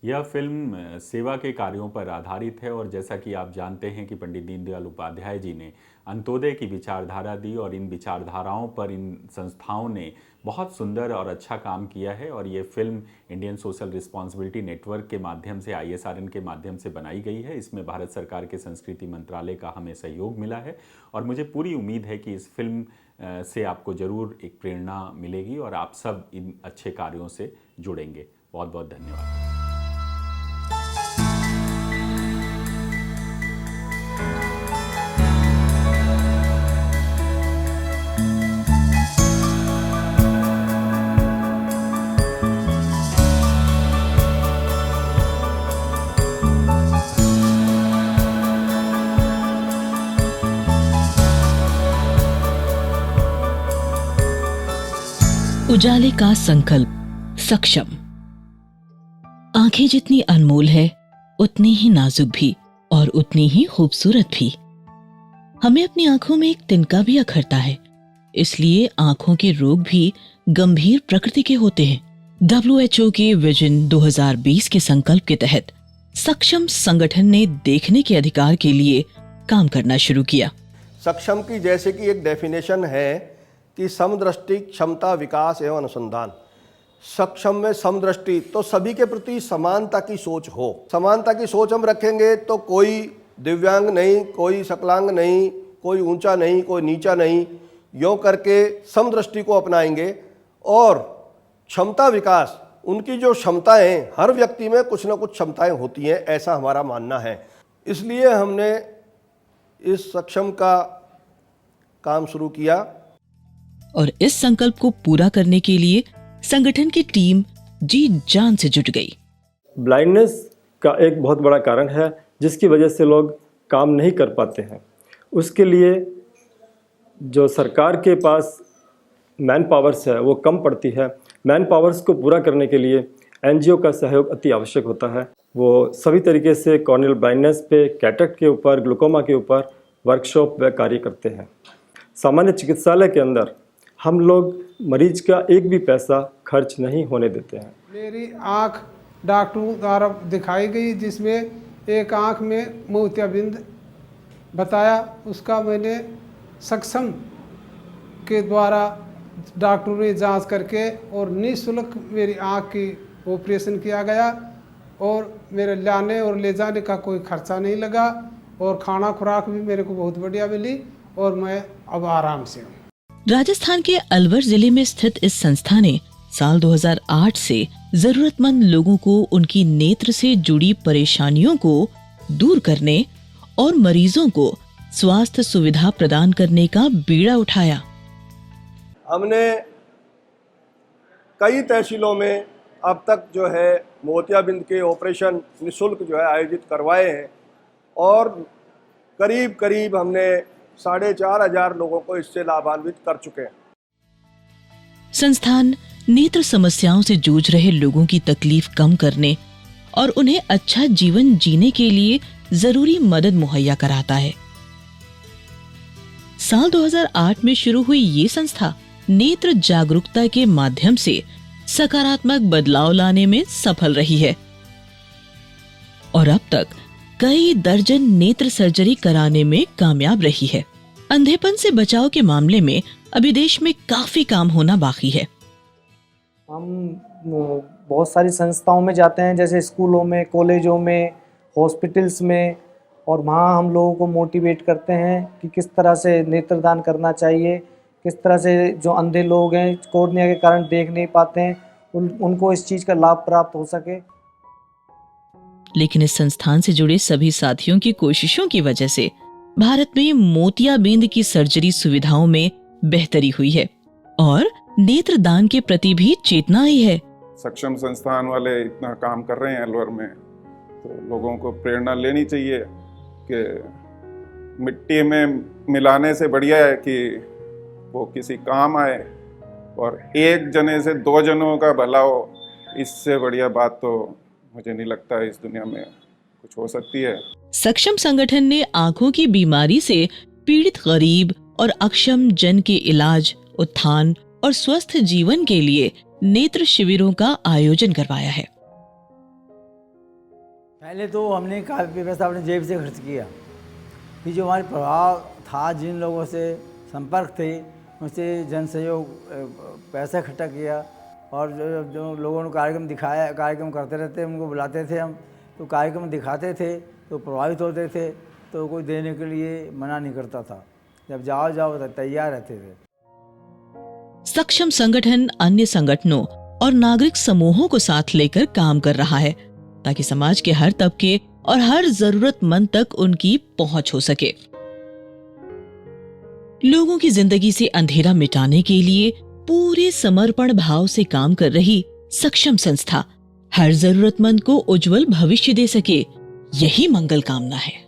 यह फिल्म सेवा के कार्यों पर आधारित है और जैसा कि आप जानते हैं कि पंडित दीनदयाल उपाध्याय जी ने अंत्योदय की विचारधारा दी और इन विचारधाराओं पर इन संस्थाओं ने बहुत सुंदर और अच्छा काम किया है। और ये film Indian social responsibility network के माध्यम से ISRN के माध्यम से बनाई गई है। इसमें भारत सरकार के संस्कृति मंत्रालय का हमें सहयोग मिला है और मुझे पूरी उम्मीद है कि इस फिल्म से आपको ज़रूर एक प्रेरणा मिलेगी और आप सब इन अच्छे कार्यों से जुड़ेंगे। बहुत बहुत धन्यवाद। उजाले का संकल्प सक्षम। आंखें जितनी अनमोल है उतनी ही नाजुक भी और उतनी ही खूबसूरत भी। हमें अपनी आंखों में एक तिनका भी अखरता है, इसलिए आंखों के रोग भी गंभीर प्रकृति के होते हैं। WHO के विजन 2020 के संकल्प के तहत सक्षम संगठन ने देखने के अधिकार के लिए काम करना शुरू किया। सक्षम की जैसे कि एक डेफिनेशन है कि समदृष्टि, क्षमता, विकास एवं अनुसंधान। सक्षम में समदृष्टि तो सभी के प्रति समानता की सोच हो। समानता की सोच हम रखेंगे तो कोई दिव्यांग नहीं, कोई सकलांग नहीं, कोई ऊंचा नहीं, कोई नीचा नहीं, यों करके समदृष्टि को अपनाएंगे। और क्षमता विकास, उनकी जो क्षमताएं, हर व्यक्ति में कुछ ना कुछ क्षमताएं होती हैं, ऐसा हमारा मानना है। इसलिए हमने इस सक्षम का काम शुरू किया और इस संकल्प को पूरा करने के लिए संगठन की टीम जी जान से जुट गई। ब्लाइंडनेस का एक बहुत बड़ा कारण है जिसकी वजह से लोग काम नहीं कर पाते हैं। उसके लिए जो सरकार के पास मैन पावर्स है वो कम पड़ती है। मैन पावर्स को पूरा करने के लिए NGO का सहयोग अति आवश्यक होता है। वो सभी तरीके से कॉर्नियल ब्लाइंडनेस पे, कैटरेक्ट के ऊपर, ग्लूकोमा के ऊपर वर्कशॉप व कार्य करते हैं। सामान्य चिकित्सालय के अंदर हम लोग मरीज का एक भी पैसा खर्च नहीं होने देते हैं। मेरी आँख डॉक्टरों द्वारा दिखाई गई, जिसमें एक आँख में मोतियाबिंद बताया। उसका मैंने सक्षम के द्वारा डॉक्टरों ने जांच करके और निःशुल्क मेरी आँख की ऑपरेशन किया गया और मेरे लाने और ले जाने का कोई खर्चा नहीं लगा और खाना खुराक भी मेरे को बहुत बढ़िया मिली और मैं अब आराम से हूँ। राजस्थान के अलवर जिले में स्थित इस संस्था ने साल 2008 से जरूरतमंद लोगों को उनकी नेत्र से जुड़ी परेशानियों को दूर करने और मरीजों को स्वास्थ्य सुविधा प्रदान करने का बीड़ा उठाया। हमने कई तहसीलों में अब तक जो है मोतियाबिंद के ऑपरेशन निःशुल्क जो है आयोजित करवाए हैं और करीब करीब हमने 4,500 लोगों को इससे लाभान्वित कर चुके हैं। संस्थान नेत्र समस्याओं से जूझ रहे लोगों की तकलीफ कम करने और उन्हें अच्छा जीवन जीने के लिए जरूरी मदद मुहैया कराता है। साल 2008 में शुरू हुई ये संस्था नेत्र जागरूकता के माध्यम से सकारात्मक बदलाव लाने में सफल रही है और अब तक कई दर्जन नेत्र सर्जरी कराने में कामयाब रही है। अंधेपन से बचाव के मामले में अभी देश में काफी काम होना बाकी है। हम बहुत सारी संस्थाओं में जाते हैं, जैसे स्कूलों में, कॉलेजों में, हॉस्पिटल्स में, और वहाँ हम लोगों को मोटिवेट करते हैं कि किस तरह से नेत्रदान करना चाहिए, किस तरह से जो अंधे लोग हैं, कॉर्निया के कारण देख नहीं पाते हैं, उनको इस चीज़ का लाभ प्राप्त हो सके। लेकिन इस संस्थान से जुड़े सभी साथियों की कोशिशों की वजह से भारत में मोतियाबिंद की सर्जरी सुविधाओं में बेहतरी हुई है और नेत्रदान के प्रति भी चेतना आई है। सक्षम संस्थान वाले इतना काम कर रहे हैं अलवर में, तो लोगों को प्रेरणा लेनी चाहिए कि मिट्टी में मिलाने से बढ़िया है कि वो किसी काम आए और एक जने से 2 जनों का भला हो। इससे बढ़िया बात तो मुझे नहीं लगता इस दुनिया में कुछ हो सकती है। सक्षम संगठन ने आंखों की बीमारी से पीड़ित गरीब और अक्षम जन के इलाज, उत्थान और स्वस्थ जीवन के लिए नेत्र शिविरों का आयोजन करवाया है। पहले तो हमने काफ़ी पैसा अपने जेब से खर्च किया, फिर जो हमारे प्रभाव था, जिन लोगों से संपर्क थे, उनसे जन सहयोग पैसा इकट्ठा किया, और जो लोगों ने कार्यक्रम दिखाया, कार्यक्रम करते रहते, उनको बुलाते थे हम, तो कार्यक्रम दिखाते थे तो प्रभावित होते थे, तो कोई देने के लिए मना नहीं करता था, जब जाओ जाओ तो तैयार रहते थे। सक्षम संगठन अन्य संगठनों और नागरिक समूहों को साथ लेकर काम कर रहा है ताकि समाज के हर तबके और हर जरूरतमंद तक उनकी पहुंच हो सके। लोगों की जिंदगी से अंधेरा मिटाने के लिए पूरे समर्पण भाव से काम कर रही सक्षम संस्था हर जरूरतमंद को उज्जवल भविष्य दे सके, यही मंगल कामना है।